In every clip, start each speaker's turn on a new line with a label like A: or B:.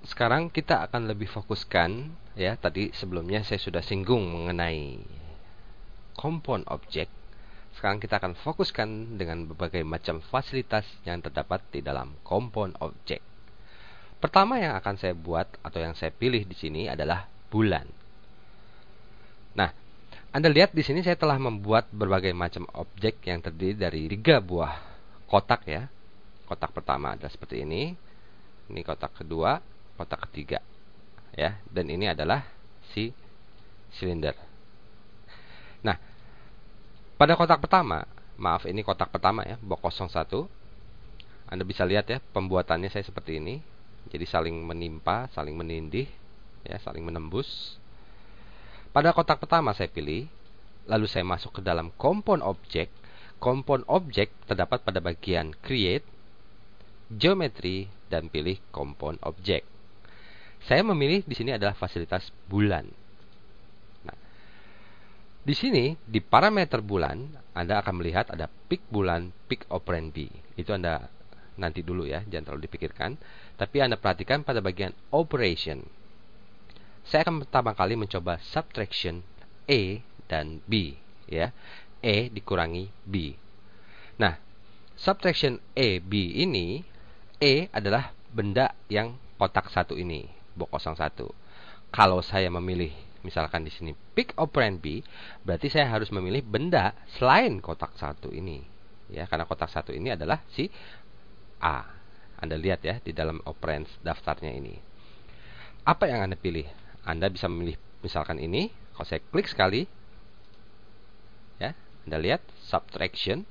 A: sekarang kita akan lebih fokuskan, ya, tadi sebelumnya saya sudah singgung mengenai compound object. Sekarang kita akan fokuskan dengan berbagai macam fasilitas yang terdapat di dalam compound object. Pertama yang akan saya buat atau yang saya pilih di sini adalah bulan. Nah, Anda lihat di sini saya telah membuat berbagai macam objek yang terdiri dari 3 buah kotak, ya. Kotak pertama adalah seperti ini. Ini kotak kedua, kotak ketiga, ya. Dan ini adalah si silinder. Nah, pada kotak pertama, maaf ini kotak pertama ya, box 01. Anda bisa lihat ya, pembuatannya saya seperti ini. Jadi saling menimpa, saling menindih, ya, saling menembus. Pada kotak pertama saya pilih, lalu saya masuk ke dalam compound object. Compound object terdapat pada bagian create, geometry, dan pilih compound object. Saya memilih di sini adalah fasilitas bulan. Nah, di sini di parameter bulan Anda akan melihat ada pick bulan, pick operand B. Itu Anda nanti dulu ya, jangan terlalu dipikirkan. Tapi Anda perhatikan pada bagian operation. Saya akan pertama kali mencoba subtraction A dan B, ya. A dikurangi B. Nah, subtraction A B ini, A adalah benda yang kotak 1 ini, box 01. Kalau saya memilih misalkan di sini pick operand B, berarti saya harus memilih benda selain kotak 1 ini, ya, karena kotak 1 ini adalah si A. Anda lihat ya di dalam operands daftarnya ini. Apa yang Anda pilih? Anda bisa memilih misalkan ini. Kalau saya klik sekali, ya, Anda lihat subtraction,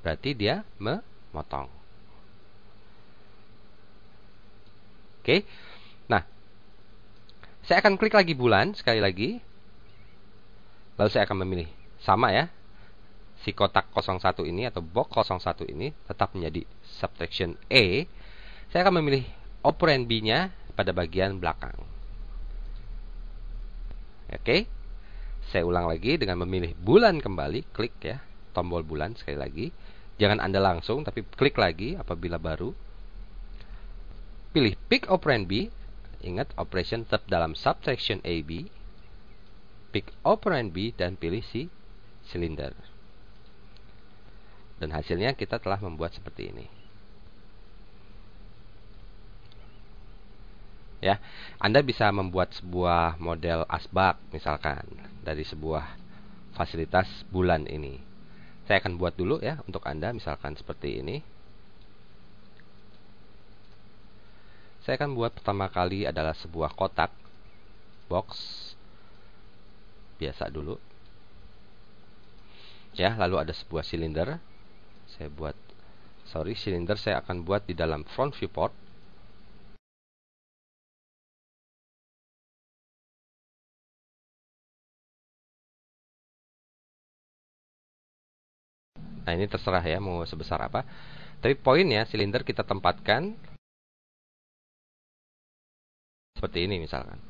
A: berarti dia memotong. Oke. Nah, saya akan klik lagi bulan sekali lagi. Lalu saya akan memilih sama ya. Si kotak 01 ini atau box 01 ini tetap menjadi subtraction A. Saya akan memilih operand B-nya pada bagian belakang. Oke. Saya ulang lagi dengan memilih bulan kembali, klik ya, tombol bulan sekali lagi. Jangan Anda langsung, tapi klik lagi apabila baru. Pilih pick operand B. Ingat, operation tetap dalam subtraction AB. Pick operand B dan pilih si silinder. Dan hasilnya kita telah membuat seperti ini. Ya, Anda bisa membuat sebuah model asbak misalkan dari sebuah fasilitas bulan ini. Saya akan buat dulu ya untuk Anda misalkan seperti ini. Saya akan buat pertama kali adalah sebuah kotak box biasa dulu. Ya, lalu ada sebuah silinder. Silinder saya akan buat di dalam front viewport. Nah, ini terserah ya mau sebesar apa. Tapi poinnya silinder kita tempatkan seperti ini misalkan.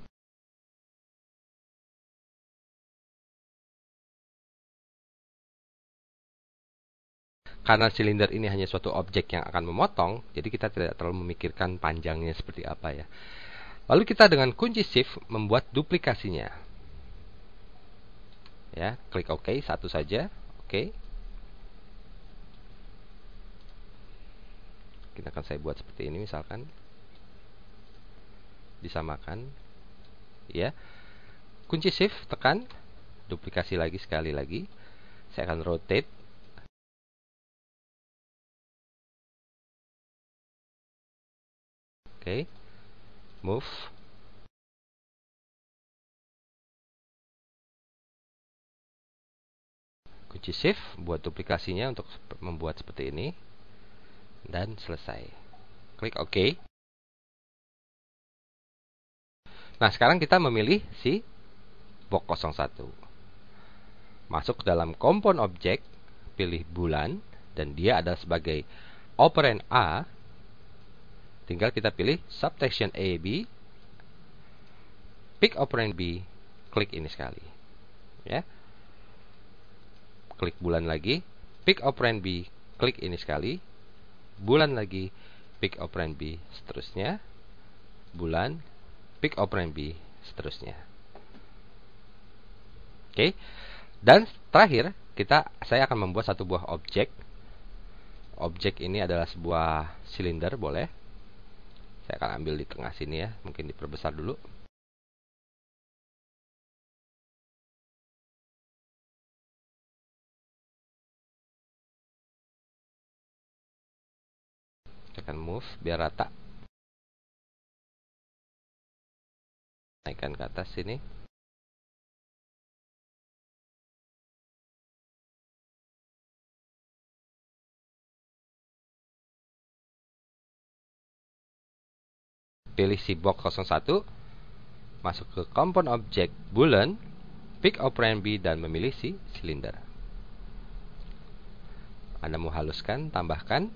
A: Karena silinder ini hanya suatu objek yang akan memotong, jadi kita tidak terlalu memikirkan panjangnya seperti apa ya. Lalu kita dengan kunci shift membuat duplikasinya. Ya, klik OK, satu saja. Oke. Kita akan saya buat seperti ini misalkan. Disamakan. Ya. Kunci shift tekan, duplikasi lagi sekali lagi. Saya akan rotate. Oke. Move. Kunci shift buat duplikasinya untuk membuat seperti ini. Dan selesai. Klik OK. Nah, sekarang kita memilih si box 01. Masuk ke dalam compound object, pilih bulan, dan dia adalah sebagai operand A. Tinggal kita pilih subtraction AB, pick operand B, klik ini sekali. Ya. Klik bulan lagi, pick operand B, klik ini sekali. Bulan lagi, pick operand B, seterusnya. bulan, pick operand B, seterusnya. Oke. Dan terakhir, saya akan membuat satu buah objek. Objek ini adalah sebuah silinder, boleh. Saya akan ambil di tengah sini ya, mungkin diperbesar dulu. Saya akan move biar rata. Naikkan ke atas sini. Pilih si box 01, masuk ke component object boolean, pick operand B, dan memilih si silinder. Anda mau haluskan, tambahkan.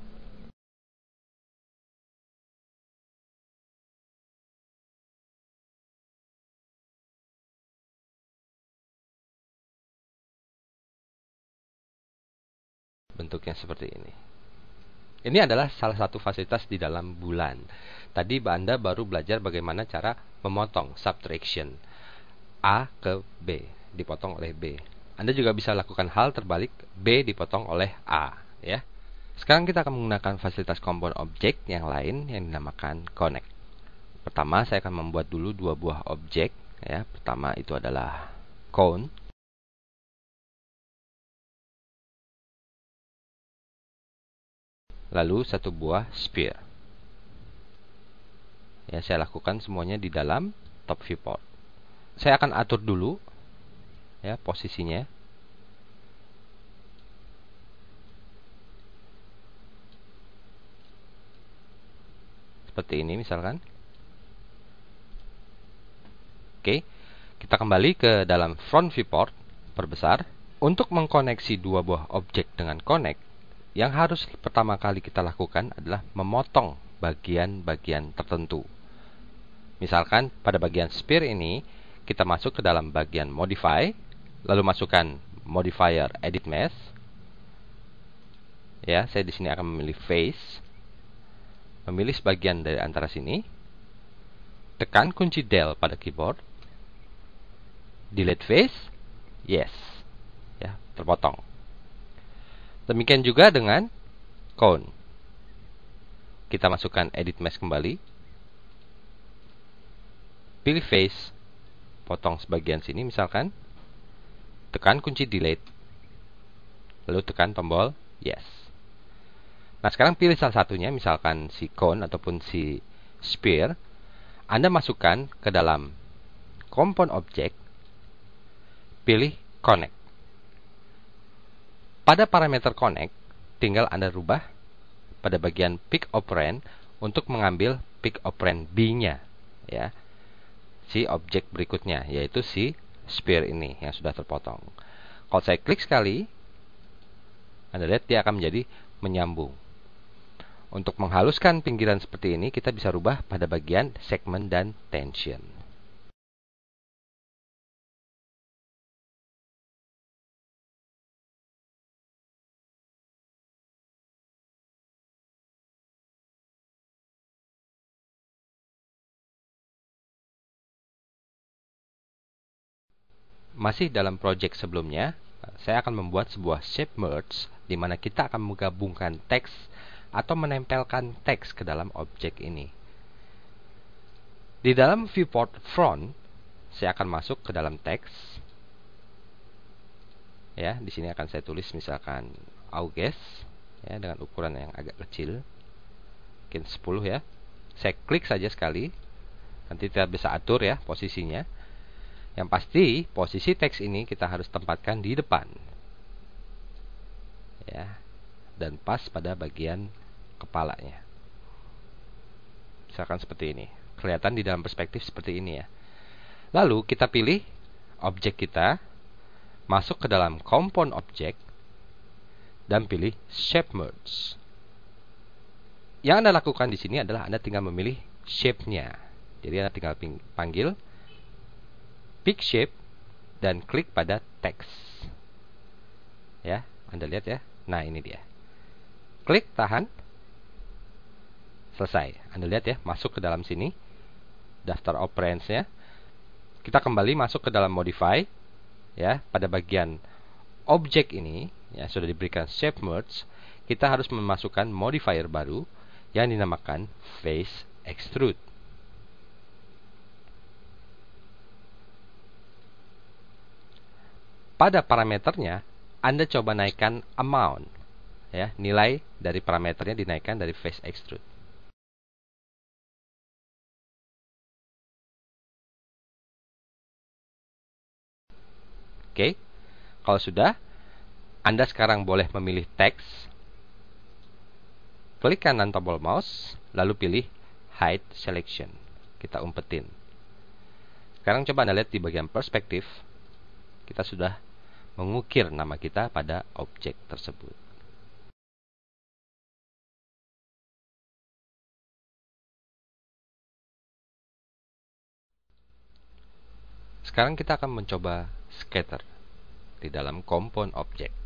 A: Bentuknya seperti ini. Ini adalah salah satu fasilitas di dalam bulan. Tadi Anda baru belajar bagaimana cara memotong, subtraction. A ke B, dipotong oleh B. Anda juga bisa lakukan hal terbalik, B dipotong oleh A. Ya. Sekarang kita akan menggunakan fasilitas component object yang lain yang dinamakan connect. Pertama, saya akan membuat dulu dua buah objek. Ya. Pertama itu adalah cone. Lalu satu buah sphere. Ya, saya lakukan semuanya di dalam top viewport. Saya akan atur dulu ya posisinya. Seperti ini misalkan. Oke, kita kembali ke dalam front viewport, perbesar. Untuk mengkoneksi dua buah objek dengan connect, yang harus pertama kali kita lakukan adalah memotong bagian-bagian tertentu. Misalkan pada bagian sphere ini, kita masuk ke dalam bagian modify, lalu masukkan modifier edit mesh. Ya, saya di sini akan memilih face, memilih sebagian dari antara sini, tekan kunci Del pada keyboard, delete face, yes, ya, terpotong. Demikian juga dengan cone. Kita masukkan edit mesh kembali. Pilih face, potong sebagian sini misalkan. Tekan kunci delete. Lalu tekan tombol yes. Nah, sekarang pilih salah satunya, misalkan si cone ataupun si sphere. Anda masukkan ke dalam component object. Pilih connect. Pada parameter connect, tinggal Anda rubah pada bagian pick operand untuk mengambil pick operand B-nya, ya, si objek berikutnya, yaitu si sphere ini yang sudah terpotong. Kalau saya klik sekali, Anda lihat dia akan menjadi menyambung. Untuk menghaluskan pinggiran seperti ini, kita bisa rubah pada bagian segment dan tension. Masih dalam project sebelumnya, saya akan membuat sebuah shape merge di mana kita akan menggabungkan teks atau menempelkan teks ke dalam objek ini. Di dalam viewport front, saya akan masuk ke dalam teks. Ya, di sini akan saya tulis misalkan August, ya, dengan ukuran yang agak kecil, mungkin 10 ya. Saya klik saja sekali, nanti kita bisa atur ya posisinya. Yang pasti, posisi teks ini kita harus tempatkan di depan. Ya, dan pas pada bagian kepalanya. Misalkan seperti ini. Kelihatan di dalam perspektif seperti ini ya. Lalu kita pilih objek kita, masuk ke dalam component object, dan pilih shape merge. Yang Anda lakukan di sini adalah Anda tinggal memilih shape-nya. Jadi Anda tinggal panggil pick shape dan klik pada text. Ya, Anda lihat ya. Nah, ini dia. Klik, tahan. Selesai. Anda lihat ya, masuk ke dalam sini. daftar operands-nya. Kita kembali masuk ke dalam modify, ya. Pada bagian objek ini, ya, sudah diberikan shape merge. Kita harus memasukkan modifier baru yang dinamakan face extrude. Pada parameternya, Anda coba naikkan amount, ya, nilai dari parameternya dinaikkan dari face extrude. Oke, kalau sudah, Anda sekarang boleh memilih teks. Klik kanan tombol mouse, lalu pilih hide selection. Kita umpetin. Sekarang coba Anda lihat di bagian perspektif, kita sudah mengukir nama kita pada objek tersebut. Sekarang kita akan mencoba scatter di dalam compound object.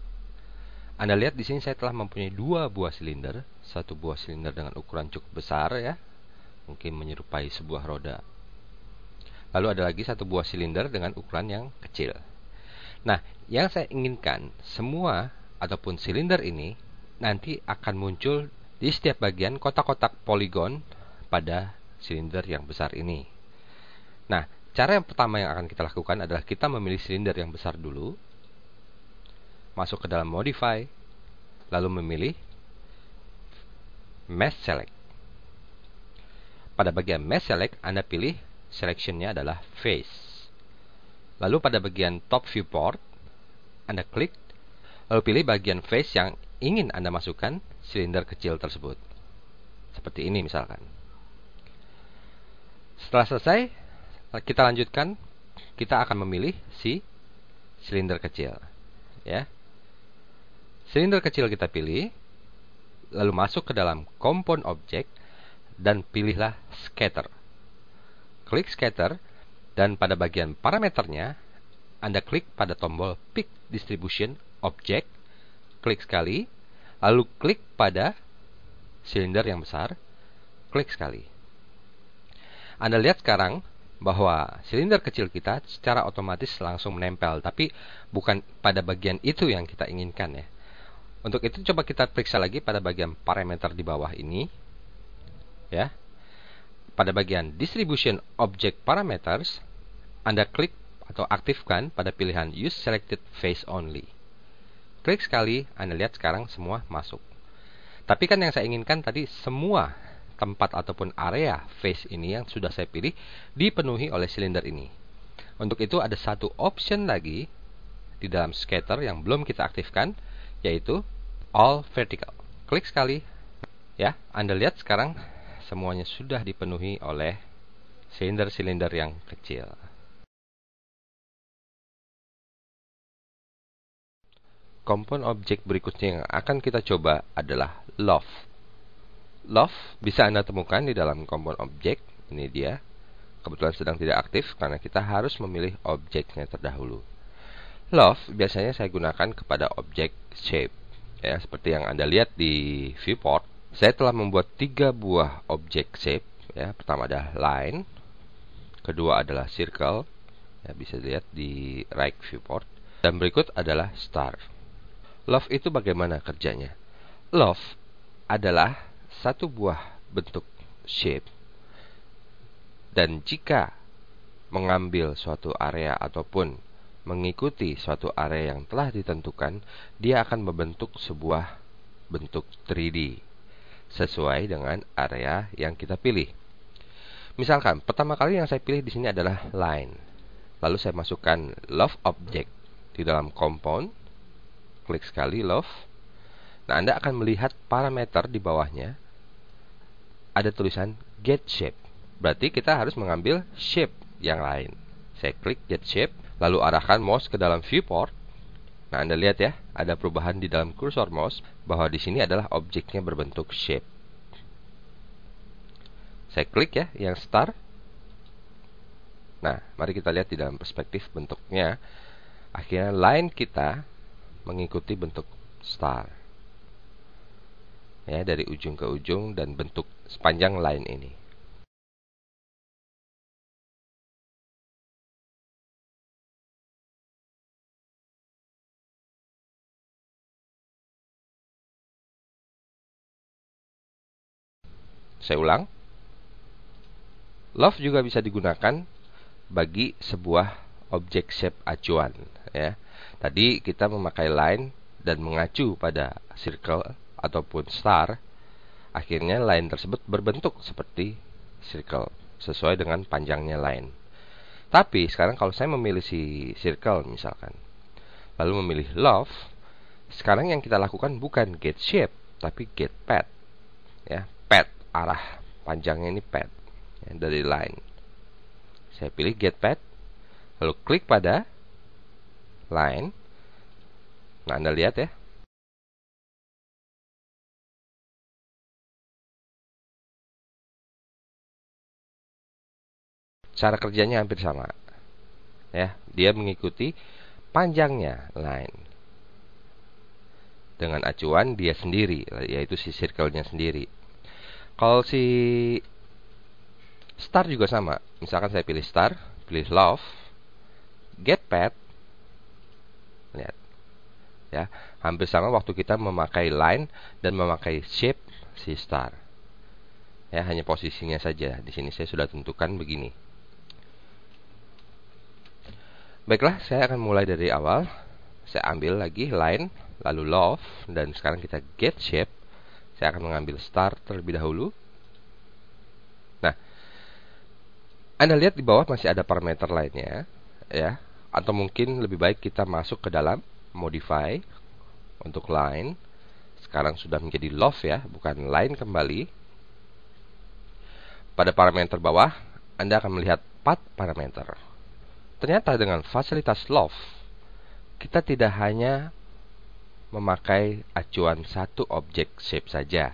A: Anda lihat di sini saya telah mempunyai dua buah silinder, satu buah silinder dengan ukuran cukup besar, ya, mungkin menyerupai sebuah roda. Lalu ada lagi satu buah silinder dengan ukuran yang kecil. Nah, yang saya inginkan semua ataupun silinder ini nanti akan muncul di setiap bagian kotak-kotak poligon pada silinder yang besar ini. Nah, cara yang pertama yang akan kita lakukan adalah kita memilih silinder yang besar dulu, masuk ke dalam modify, lalu memilih mesh select. Pada bagian mesh select, Anda pilih selection-nya adalah face. Lalu pada bagian top viewport, Anda klik, lalu pilih bagian face yang ingin Anda masukkan silinder kecil tersebut. Seperti ini misalkan. Setelah selesai, kita lanjutkan, kita akan memilih si silinder kecil, ya. Silinder kecil kita pilih, lalu masuk ke dalam compound object dan pilihlah scatter. Klik scatter, dan pada bagian parameternya Anda klik pada tombol pick distribution object, klik sekali, lalu klik pada silinder yang besar, klik sekali. Anda lihat sekarang bahwa silinder kecil kita secara otomatis langsung menempel, tapi bukan pada bagian itu yang kita inginkan, ya. Untuk itu coba kita periksa lagi pada bagian parameter di bawah ini, ya. Pada bagian distribution object parameters, Anda klik atau aktifkan pada pilihan use selected face only. Klik sekali, Anda lihat sekarang semua masuk. Tapi kan yang saya inginkan tadi semua tempat ataupun area face ini yang sudah saya pilih dipenuhi oleh silinder ini. Untuk itu ada satu option lagi di dalam scatter yang belum kita aktifkan, yaitu all vertical. Klik sekali, ya. Anda lihat sekarang semuanya sudah dipenuhi oleh silinder-silinder yang kecil. Compound objek berikutnya yang akan kita coba adalah loft. Loft bisa Anda temukan di dalam compound objek. Ini dia. Kebetulan sedang tidak aktif karena kita harus memilih objeknya terdahulu. Loft biasanya saya gunakan kepada objek shape, ya, seperti yang Anda lihat di viewport. Saya telah membuat 3 buah objek shape, ya. Pertama adalah line, kedua adalah circle, ya, bisa dilihat di right viewport, dan berikut adalah star. Loft itu bagaimana kerjanya? Loft adalah satu buah bentuk shape, dan jika mengambil suatu area ataupun mengikuti suatu area yang telah ditentukan, dia akan membentuk sebuah bentuk 3D sesuai dengan area yang kita pilih. Misalkan pertama kali yang saya pilih di sini adalah line. Lalu saya masukkan loft object di dalam compound. Klik sekali loft. Nah, Anda akan melihat parameter di bawahnya ada tulisan get shape. Berarti kita harus mengambil shape yang lain. Saya klik get shape, lalu arahkan mouse ke dalam viewport. Nah, Anda lihat ya, ada perubahan di dalam kursor mouse bahwa di sini adalah objeknya berbentuk shape. Saya klik ya yang star. Nah, mari kita lihat di dalam perspektif bentuknya. Akhirnya line kita mengikuti bentuk star, ya, dari ujung ke ujung dan bentuk sepanjang line ini. Saya ulang. Love juga bisa digunakan bagi sebuah objek shape acuan, ya. Tadi kita memakai line dan mengacu pada circle ataupun star. Akhirnya line tersebut berbentuk seperti circle sesuai dengan panjangnya line. Tapi sekarang kalau saya memilih si circle misalkan, lalu memilih love, sekarang yang kita lakukan bukan get shape tapi get path, ya. Path, arah panjangnya ini path, ya, dari line. Saya pilih get path, lalu klik pada line. Nah, Anda lihat ya, cara kerjanya hampir sama, ya. Dia mengikuti panjangnya line dengan acuan dia sendiri, yaitu si circle-nya sendiri. Kalau si star juga sama. Misalkan saya pilih star, pilih love, get path. Lihat, ya, hampir sama waktu kita memakai line dan memakai shape si star. Ya, hanya posisinya saja. Di sini saya sudah tentukan begini. Baiklah, saya akan mulai dari awal. Saya ambil lagi line, lalu love, dan sekarang kita get shape. Saya akan mengambil star terlebih dahulu. Nah, Anda lihat di bawah masih ada parameter lainnya, ya. Atau mungkin lebih baik kita masuk ke dalam modify untuk line. Sekarang sudah menjadi love, ya, bukan line kembali. Pada parameter bawah, Anda akan melihat path parameter. Ternyata dengan fasilitas love, kita tidak hanya memakai acuan satu objek shape saja.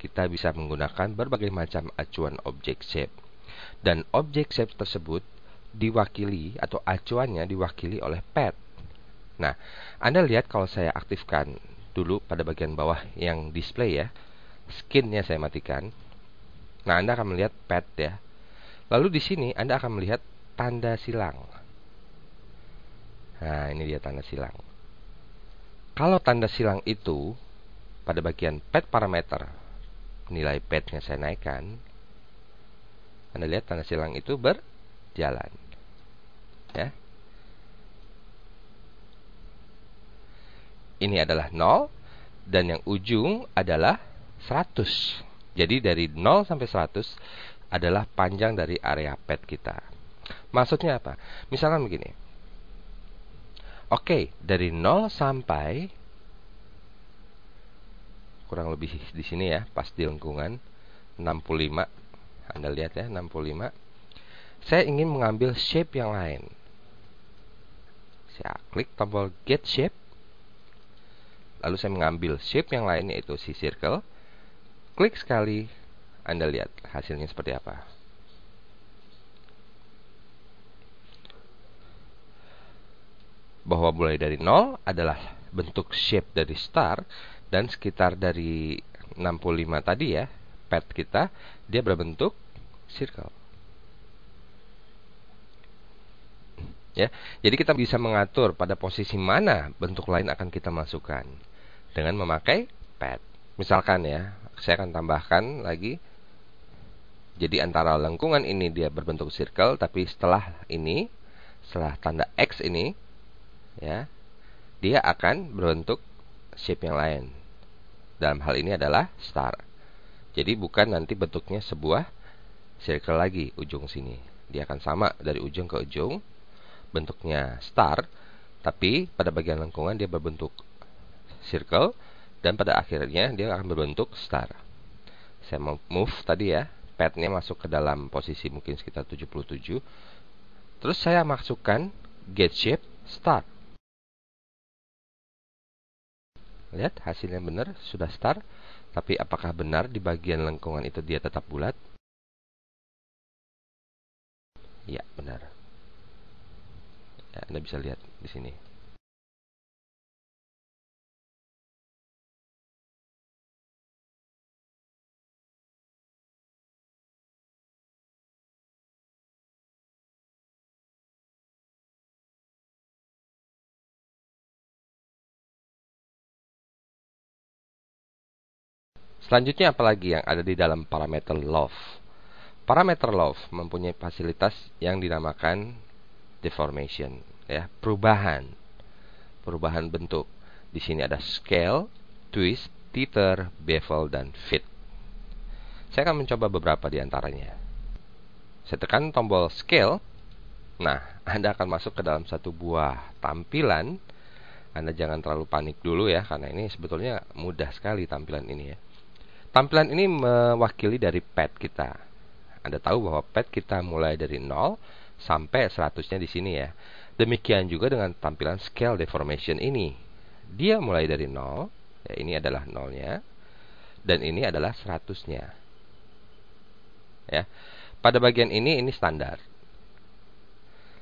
A: Kita bisa menggunakan berbagai macam acuan objek shape. Dan objek shape tersebut diwakili atau acuannya diwakili oleh path. Nah, Anda lihat kalau saya aktifkan dulu pada bagian bawah yang display, ya. Skinnya saya matikan. Nah, Anda akan melihat path, ya. Lalu di sini Anda akan melihat tanda silang. Nah, ini dia tanda silang. Kalau tanda silang itu pada bagian path parameter, nilai path-nya saya naikkan, Anda lihat tanda silang itu berjalan, ya. Ini adalah 0 dan yang ujung adalah 100. Jadi dari 0 sampai 100 adalah panjang dari area path kita. Maksudnya apa? Misalkan begini. Oke, dari 0 sampai kurang lebih di sini, ya, pas di lengkungan 65. Anda lihat, ya, 65. Saya ingin mengambil shape yang lain. Saya klik tombol get shape. Lalu saya mengambil shape yang lain, yaitu si circle. Klik sekali, Anda lihat hasilnya seperti apa. Bahwa mulai dari 0 adalah bentuk shape dari star, dan sekitar dari 65 tadi, ya, path kita, dia berbentuk circle. Ya, jadi kita bisa mengatur pada posisi mana bentuk lain akan kita masukkan dengan memakai path. Misalkan, ya, saya akan tambahkan lagi. Jadi antara lengkungan ini dia berbentuk circle, tapi setelah ini, setelah tanda X ini, ya, dia akan berbentuk shape yang lain. Dalam hal ini adalah star. Jadi bukan nanti bentuknya sebuah circle lagi ujung sini. Dia akan sama dari ujung ke ujung, bentuknya star, tapi pada bagian lengkungan dia berbentuk circle, dan pada akhirnya dia akan berbentuk star. Saya mau move tadi, ya, path-nya masuk ke dalam posisi mungkin sekitar 77. Terus saya masukkan get shape star. Lihat hasilnya benar, sudah star. Tapi apakah benar di bagian lengkungan itu dia tetap bulat? Ya, benar. Ya, Anda bisa lihat di sini. Selanjutnya apalagi yang ada di dalam parameter love? Parameter love mempunyai fasilitas yang dinamakan deformation, ya, perubahan bentuk. Di sini ada scale, twist, teeter, bevel, dan fit. Saya akan mencoba beberapa di antaranya. Saya tekan tombol scale. Nah, Anda akan masuk ke dalam satu buah tampilan. Anda jangan terlalu panik dulu ya, karena ini sebetulnya mudah sekali tampilan ini ya. Tampilan ini mewakili dari pad kita. Anda tahu bahwa pad kita mulai dari 0 sampai 100-nya di sini ya. Demikian juga dengan tampilan scale deformation ini. Dia mulai dari 0, ya, ini adalah 0-nya, dan ini adalah 100-nya. Ya. Pada bagian ini standar.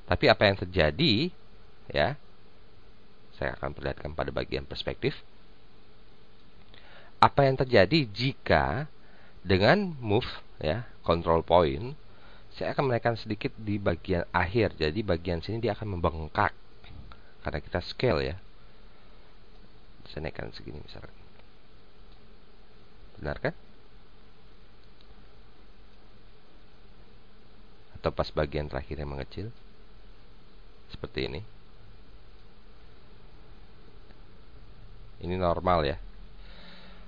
A: Tapi apa yang terjadi, ya, saya akan perlihatkan pada bagian perspektif. Apa yang terjadi jika dengan move, ya, control point, saya akan menaikkan sedikit di bagian akhir. Jadi bagian sini dia akan membengkak karena kita scale ya. Saya naikkan segini misalkan. Benar kan? Atau pas bagian terakhir yang mengecil seperti ini. Ini normal ya.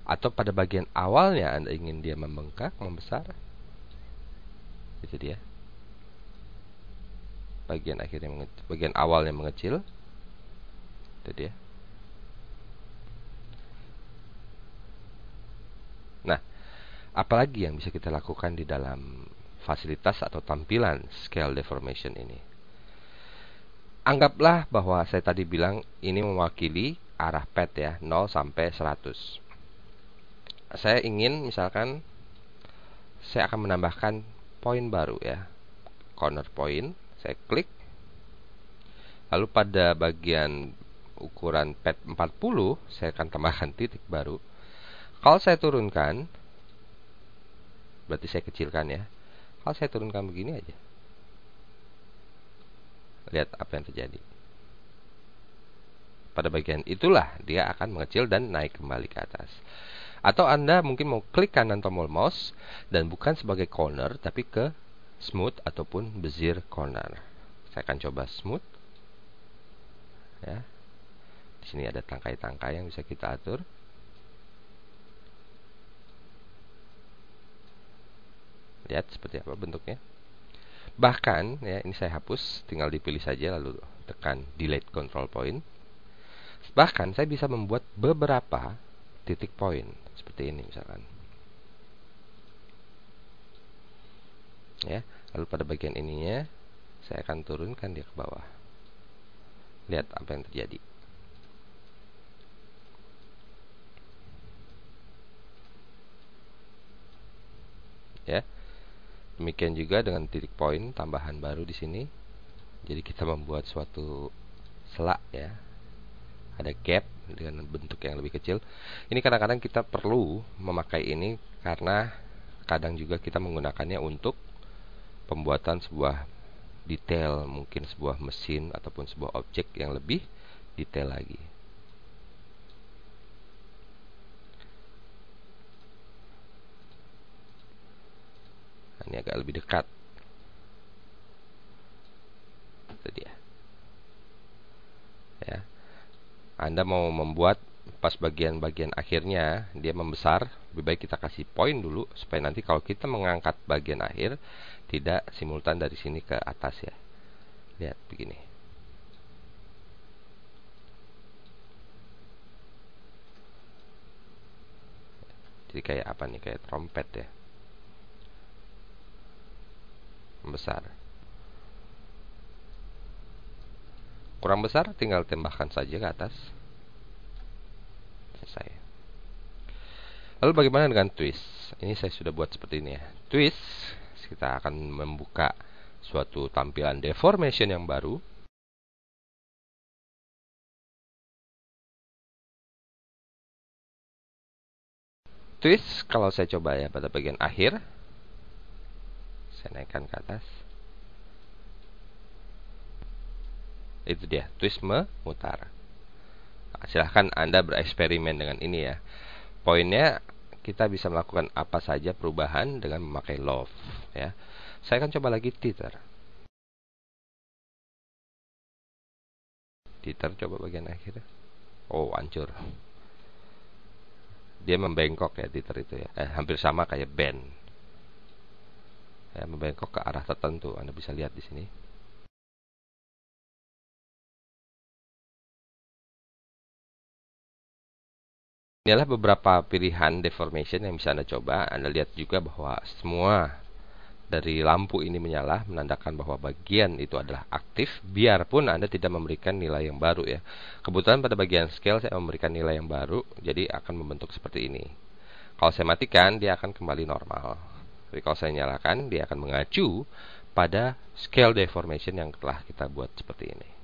A: Atau pada bagian awalnya Anda ingin dia membengkak, membesar. Itu dia. Bagian akhirnya bagian awalnya mengecil. Itu dia. Nah, apalagi yang bisa kita lakukan di dalam fasilitas atau tampilan scale deformation ini? Anggaplah bahwa saya tadi bilang ini mewakili arah pad ya, 0 sampai 100. Saya ingin misalkan saya akan menambahkan poin baru ya, corner point. Saya klik, lalu pada bagian ukuran pad 40 saya akan tambahkan titik baru. Kalau saya turunkan, berarti saya kecilkan ya. Kalau saya turunkan begini aja, lihat apa yang terjadi. Pada bagian itulah dia akan mengecil dan naik kembali ke atas. Atau Anda mungkin mau klik kanan tombol mouse dan bukan sebagai corner tapi ke smooth ataupun bezier corner. Saya akan coba smooth. Ya. Di sini ada tangkai-tangkai yang bisa kita atur. Lihat seperti apa bentuknya. Bahkan ya, ini saya hapus, tinggal dipilih saja lalu tekan delete control point. Bahkan saya bisa membuat beberapa titik poin seperti ini misalkan. Ya, lalu pada bagian ininya saya akan turunkan dia ke bawah. Lihat apa yang terjadi. Ya. Demikian juga dengan titik poin tambahan baru di sini. Jadi kita membuat suatu selak ya. Ada gap dengan bentuk yang lebih kecil. Ini kadang-kadang kita perlu memakai ini karena kadang juga kita menggunakannya untuk pembuatan sebuah detail, mungkin sebuah mesin ataupun sebuah objek yang lebih detail lagi. Nah, ini agak lebih dekat. Itu dia. Ya. Anda mau membuat pas bagian-bagian akhirnya dia membesar, lebih baik kita kasih poin dulu supaya nanti kalau kita mengangkat bagian akhir tidak simultan dari sini ke atas ya. Lihat begini. Jadi kayak apa nih, kayak trompet ya. Membesar. Kurang besar tinggal tembakkan saja ke atas. Selesai. Lalu bagaimana dengan twist? Ini saya sudah buat seperti ini ya. Twist, kita akan membuka suatu tampilan deformation yang baru. Twist, kalau saya coba ya pada bagian akhir, saya naikkan ke atas. Itu dia, twist memutar. Nah, silahkan Anda bereksperimen dengan ini ya. Poinnya kita bisa melakukan apa saja perubahan dengan memakai love, ya. Saya akan coba lagi titer. Titer coba bagian akhir. Oh, hancur. Dia membengkok ya titer itu ya. Hampir sama kayak bend. Ya, membengkok ke arah tertentu. Anda bisa lihat di sini. Inilah beberapa pilihan deformation yang bisa Anda coba. Anda lihat juga bahwa semua dari lampu ini menyala, menandakan bahwa bagian itu adalah aktif, biarpun Anda tidak memberikan nilai yang baru ya. Kebetulan pada bagian scale saya memberikan nilai yang baru, jadi akan membentuk seperti ini. Kalau saya matikan, dia akan kembali normal. Tapi kalau saya nyalakan, dia akan mengacu pada scale deformation yang telah kita buat seperti ini.